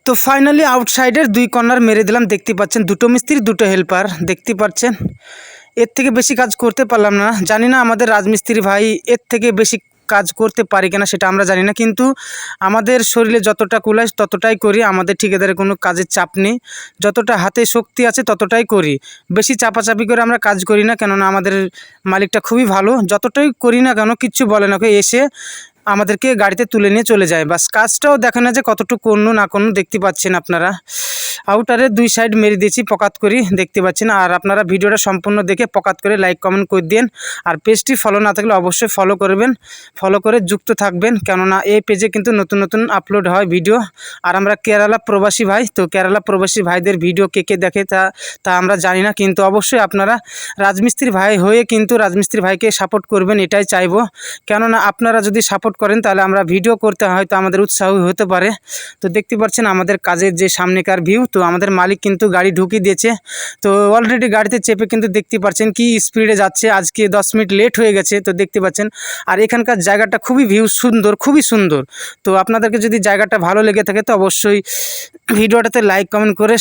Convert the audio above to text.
তো finally আউটসাইডের 2 corner মেরে দিলাম। দেখতে পাচ্ছেন দুটো মিস্ত্রি দুটো হেল্পার, দেখতে পাচ্ছেন। এর থেকে বেশি কাজ করতে পারলাম না। জানি না আমাদের রাজমিস্ত্রি ভাই এর থেকে বেশি কাজ করতে পারি কিনা, সেটা আমরা জানি না, কিন্তু আমাদের শরীরে যতটা কুলায় ততটাই করি। আমাদের ঠিকাদারের কোনো কাজের চাপ নেই, যতটা হাতে শক্তি আছে ততটাই করি। বেশি চাপাচাপি করে আমরা কাজ করি না, কেননা আমাদের মালিকটা খুবই ভালো। যতটাই করি না কেন কিচ্ছু বলে না, এসে আমাদেরকে গাড়িতে তুলে নিয়ে চলে যায়। বাস কাজটাও দেখে না যে কতটুকু করলো না করলো। দেখতে পাচ্ছেন আপনারা আউটারের 2 সাইড মেরে দিয়েছি পকাত করি, দেখতে পাচ্ছেন। আর আপনারা ভিডিওটা সম্পূর্ণ দেখে পকাত করে লাইক কমেন্ট করে দিন। আর পেজটি ফলো না থাকলে অবশ্যই ফলো করবেন, ফলো করে যুক্ত থাকবেন, কেননা এই পেজে কিন্তু নতুন নতুন আপলোড হয় ভিডিও। আর আমরা কেরালা প্রবাসী ভাই, তো কেরালা প্রবাসী ভাইদের ভিডিও কে কে দেখে তা আমরা জানি না, কিন্তু অবশ্যই আপনারা রাজমিস্ত্রি ভাই হয়ে কিন্তু রাজমিস্ত্রি ভাইকে সাপোর্ট করবেন, এটাই চাইবো। কেননা আপনারা যদি সাপোর্ট করেন তাহলে আমরা ভিডিও করতে হয়তো আমাদের উৎসাহ হতে পারে। তো দেখতে পাচ্ছেন আমাদের কাজের যে সামনেকার ভিউ। তো আমাদের মালিক কিন্তু গাড়ি ঢুকিয়ে দিয়েছে। তো অলরেডি গাড়িতে চেপে কিন্তু দেখতে পাচ্ছেন কি স্পিডে যাচ্ছে। আজকে 10 মিনিট লেট হয়ে গেছে, তো দেখতে পাচ্ছেন। আর এখানকার জায়গাটা খুবই ভিউ সুন্দর, খুবই সুন্দর। তো আপনাদেরকে যদি জায়গাটা ভালো লেগে থাকে তো অবশ্যই ভিডিওটাতে লাইক কমেন্ট করে